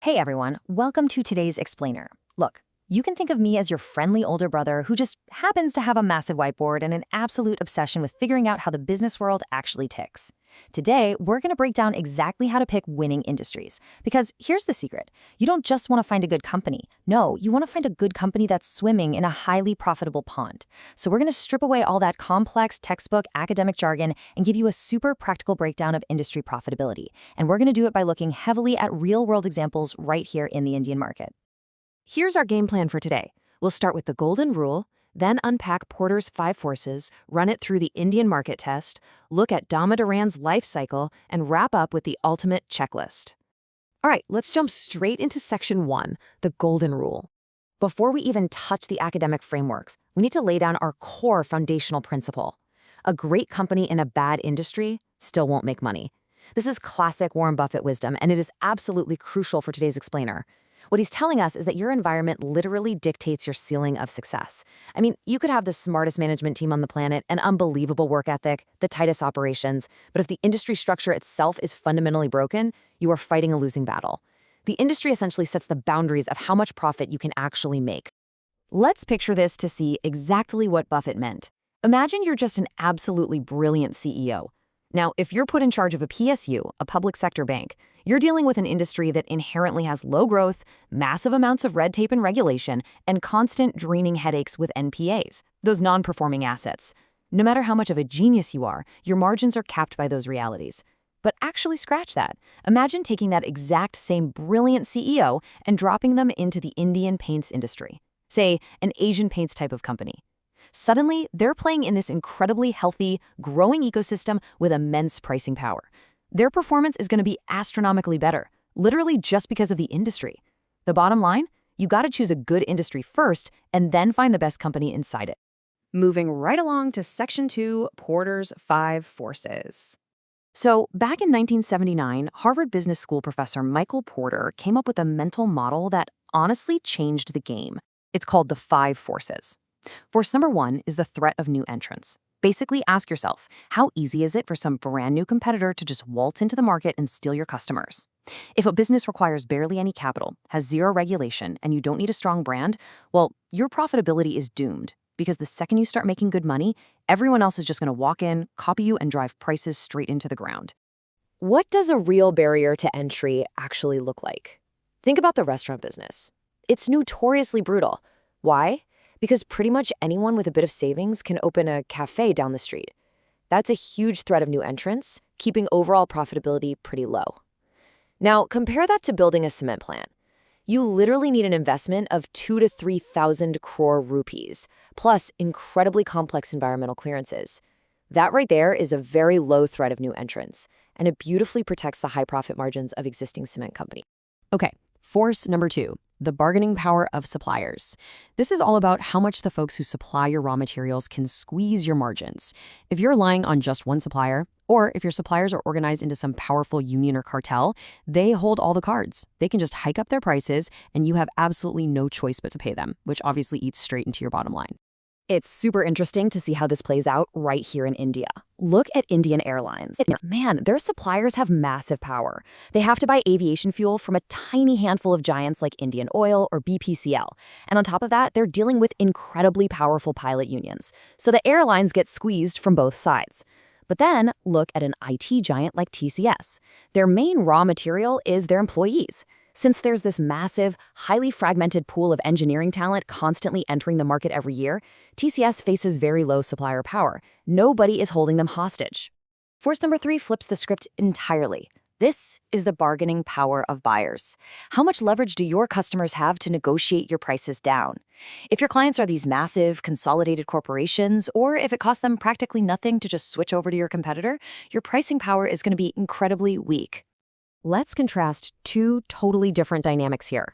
Hey everyone, welcome to today's explainer. Look, you can think of me as your friendly older brother who just happens to have a massive whiteboard and an absolute obsession with figuring out how the business world actually ticks. Today, we're going to break down exactly how to pick winning industries. Because here's the secret. You don't just want to find a good company. No, you want to find a good company that's swimming in a highly profitable pond. So we're going to strip away all that complex textbook academic jargon and give you a super practical breakdown of industry profitability. And we're going to do it by looking heavily at real-world examples right here in the Indian market. Here's our game plan for today. We'll start with the golden rule, then unpack Porter's 5 forces, run it through the Indian market test, look at Damodaran's life cycle, and wrap up with the ultimate checklist. All right, let's jump straight into section 1, the golden rule. Before we even touch the academic frameworks, we need to lay down our core foundational principle. A great company in a bad industry still won't make money. This is classic Warren Buffett wisdom, and it is absolutely crucial for today's explainer. What he's telling us is that your environment literally dictates your ceiling of success. I mean, you could have the smartest management team on the planet, an unbelievable work ethic, the tightest operations, but if the industry structure itself is fundamentally broken, you are fighting a losing battle. The industry essentially sets the boundaries of how much profit you can actually make. Let's picture this to see exactly what Buffett meant. Imagine you're just an absolutely brilliant CEO. Now, if you're put in charge of a PSU, a public sector bank, you're dealing with an industry that inherently has low growth, massive amounts of red tape and regulation, and constant draining headaches with NPAs, those non-performing assets. No matter how much of a genius you are, your margins are capped by those realities. But actually scratch that. Imagine taking that exact same brilliant CEO and dropping them into the Indian paints industry, say an Asian paints type of company. Suddenly, they're playing in this incredibly healthy, growing ecosystem with immense pricing power. Their performance is going to be astronomically better, literally just because of the industry. The bottom line, you got to choose a good industry first and then find the best company inside it. Moving right along to Section 2, Porter's 5 forces. So, back in 1979, Harvard Business School professor Michael Porter came up with a mental model that honestly changed the game. It's called the 5 forces. Force number 1 is the threat of new entrants. Basically, ask yourself, how easy is it for some brand new competitor to just waltz into the market and steal your customers? If a business requires barely any capital, has zero regulation, and you don't need a strong brand, well, your profitability is doomed. Because the second you start making good money, everyone else is just going to walk in, copy you, and drive prices straight into the ground. What does a real barrier to entry actually look like? Think about the restaurant business. It's notoriously brutal. Why? Because pretty much anyone with a bit of savings can open a cafe down the street. That's a huge threat of new entrants, keeping overall profitability pretty low. Now, compare that to building a cement plant. You literally need an investment of 2,000 to 3,000 crore rupees, plus incredibly complex environmental clearances. That right there is a very low threat of new entrants, and it beautifully protects the high profit margins of existing cement companies. Okay, force number 2. The bargaining power of suppliers. This is all about how much the folks who supply your raw materials can squeeze your margins. If you're relying on just one supplier, or if your suppliers are organized into some powerful union or cartel, they hold all the cards. They can just hike up their prices, and you have absolutely no choice but to pay them, which obviously eats straight into your bottom line. It's super interesting to see how this plays out right here in India. Look at Indian Airlines. Man, their suppliers have massive power. They have to buy aviation fuel from a tiny handful of giants like Indian Oil or BPCL. And on top of that, they're dealing with incredibly powerful pilot unions. So the airlines get squeezed from both sides. But then look at an IT giant like TCS. Their main raw material is their employees. Since there's this massive, highly fragmented pool of engineering talent constantly entering the market every year, TCS faces very low supplier power. Nobody is holding them hostage. Force number 3 flips the script entirely. This is the bargaining power of buyers. How much leverage do your customers have to negotiate your prices down? If your clients are these massive, consolidated corporations, or if it costs them practically nothing to just switch over to your competitor, your pricing power is going to be incredibly weak. Let's contrast 2 totally different dynamics here.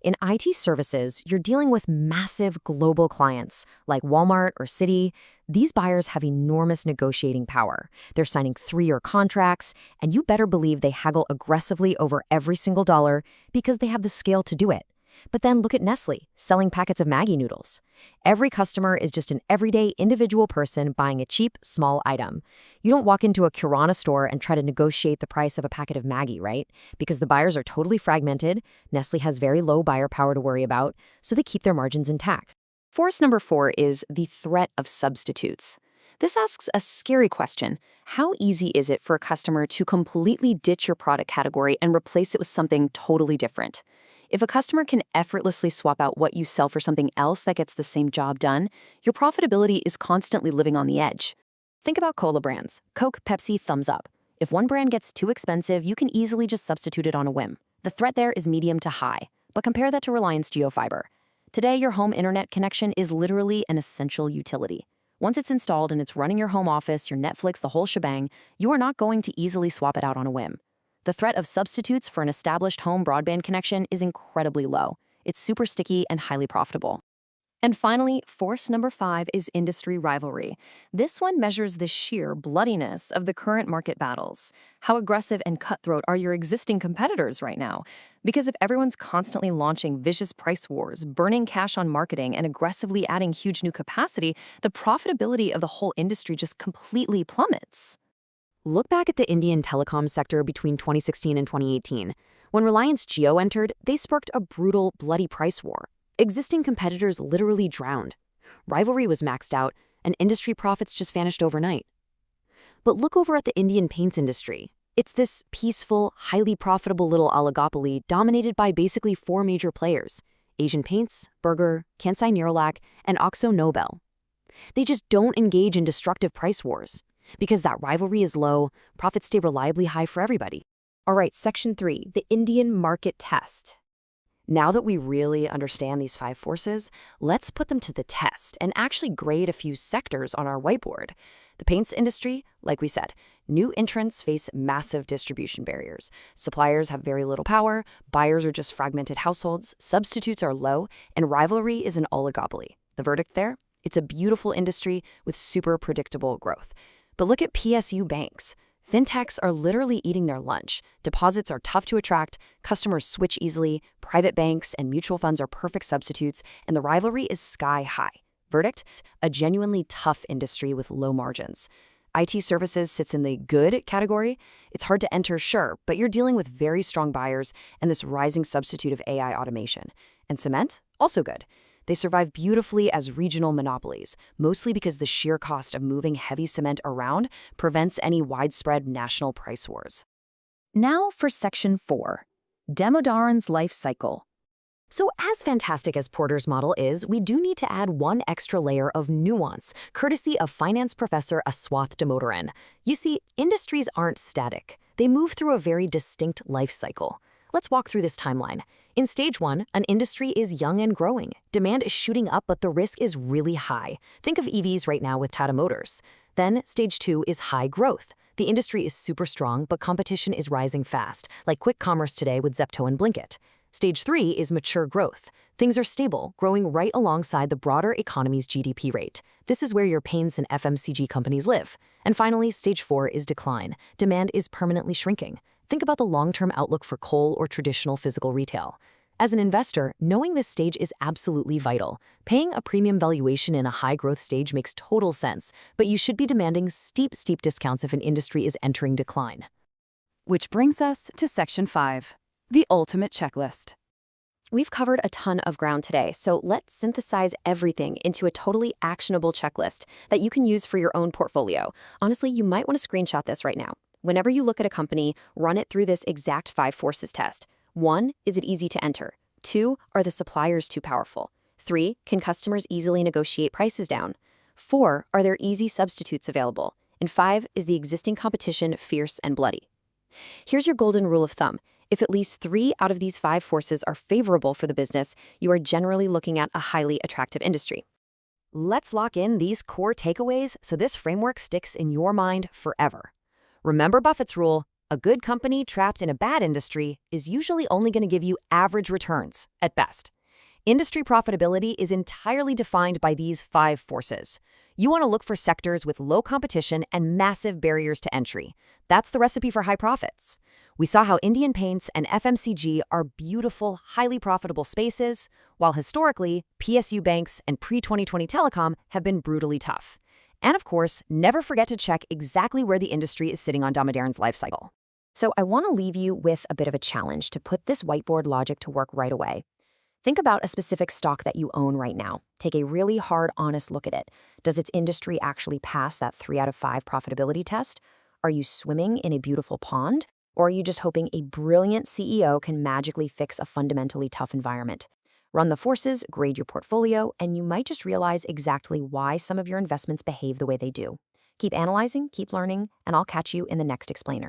In IT services, you're dealing with massive global clients like Walmart or Citi. These buyers have enormous negotiating power. They're signing 3-year contracts, and you better believe they haggle aggressively over every single dollar because they have the scale to do it. But then look at Nestle, selling packets of Maggi noodles. Every customer is just an everyday individual person buying a cheap, small item. You don't walk into a Kirana store and try to negotiate the price of a packet of Maggi, right? Because the buyers are totally fragmented, Nestle has very low buyer power to worry about, so they keep their margins intact. Force number 4 is the threat of substitutes. This asks a scary question. How easy is it for a customer to completely ditch your product category and replace it with something totally different? If a customer can effortlessly swap out what you sell for something else that gets the same job done, your profitability is constantly living on the edge. Think about cola brands: Coke, Pepsi, Thumbs Up. If one brand gets too expensive, you can easily just substitute it on a whim. The threat there is medium to high, but compare that to Reliance Geofiber. Today, your home internet connection is literally an essential utility. Once it's installed and it's running your home office, your Netflix, the whole shebang, you are not going to easily swap it out on a whim. The threat of substitutes for an established home broadband connection is incredibly low. It's super sticky and highly profitable. And finally, force number 5 is industry rivalry. This one measures the sheer bloodiness of the current market battles. How aggressive and cutthroat are your existing competitors right now? Because if everyone's constantly launching vicious price wars, burning cash on marketing, and aggressively adding huge new capacity, the profitability of the whole industry just completely plummets. Look back at the Indian telecom sector between 2016 and 2018. When Reliance Jio entered, they sparked a brutal, bloody price war. Existing competitors literally drowned. Rivalry was maxed out, and industry profits just vanished overnight. But look over at the Indian paints industry. It's this peaceful, highly profitable little oligopoly dominated by basically 4 major players: Asian Paints, Berger, Kansai Nerolac, and Akzo Nobel. They just don't engage in destructive price wars. Because that rivalry is low, profits stay reliably high for everybody. All right, Section 3, the Indian market test. Now that we really understand these 5 forces, let's put them to the test and actually grade a few sectors on our whiteboard. The paints industry, like we said, new entrants face massive distribution barriers. Suppliers have very little power, buyers are just fragmented households, substitutes are low, and rivalry is an oligopoly. The verdict there? It's a beautiful industry with super predictable growth. But look at PSU Banks. Fintechs are literally eating their lunch. Deposits are tough to attract, customers switch easily, private banks and mutual funds are perfect substitutes, and the rivalry is sky high. Verdict? A genuinely tough industry with low margins. IT services sits in the good category. It's hard to enter, sure, but you're dealing with very strong buyers and this rising substitute of AI automation. And cement? Also good. They survive beautifully as regional monopolies, mostly because the sheer cost of moving heavy cement around prevents any widespread national price wars. Now for Section 4, Damodaran's life cycle. So as fantastic as Porter's model is, we do need to add one extra layer of nuance, courtesy of finance professor Aswath Damodaran. You see, industries aren't static. They move through a very distinct life cycle. Let's walk through this timeline. In stage 1, an industry is young and growing. Demand is shooting up, but the risk is really high. Think of EVs right now with Tata Motors. Then stage 2 is high growth. The industry is super strong, but competition is rising fast, like quick commerce today with Zepto and Blinkit. Stage 3 is mature growth. Things are stable, growing right alongside the broader economy's GDP rate. This is where your paints and FMCG companies live. And finally, stage 4 is decline. Demand is permanently shrinking. Think about the long-term outlook for coal or traditional physical retail. As an investor, knowing this stage is absolutely vital. Paying a premium valuation in a high-growth stage makes total sense, but you should be demanding steep discounts if an industry is entering decline. Which brings us to Section 5, the ultimate checklist. We've covered a ton of ground today, so let's synthesize everything into a totally actionable checklist that you can use for your own portfolio. Honestly, you might want to screenshot this right now. Whenever you look at a company, run it through this exact 5 forces test. 1, is it easy to enter? 2, are the suppliers too powerful? 3, can customers easily negotiate prices down? 4, are there easy substitutes available? And 5, is the existing competition fierce and bloody? Here's your golden rule of thumb. If at least 3 out of these 5 forces are favorable for the business, you are generally looking at a highly attractive industry. Let's lock in these core takeaways so this framework sticks in your mind forever. Remember Buffett's rule: a good company trapped in a bad industry is usually only going to give you average returns, at best. Industry profitability is entirely defined by these 5 forces. You want to look for sectors with low competition and massive barriers to entry. That's the recipe for high profits. We saw how Indian paints and FMCG are beautiful, highly profitable spaces, while historically, PSU Banks and pre-2020 telecom have been brutally tough. And of course, never forget to check exactly where the industry is sitting on Damodaran's life cycle. So I want to leave you with a bit of a challenge to put this whiteboard logic to work right away. Think about a specific stock that you own right now. Take a really hard, honest look at it. Does its industry actually pass that 3 out of 5 profitability test? Are you swimming in a beautiful pond? Or are you just hoping a brilliant CEO can magically fix a fundamentally tough environment? Run the forces, grade your portfolio, and you might just realize exactly why some of your investments behave the way they do. Keep analyzing, keep learning, and I'll catch you in the next explainer.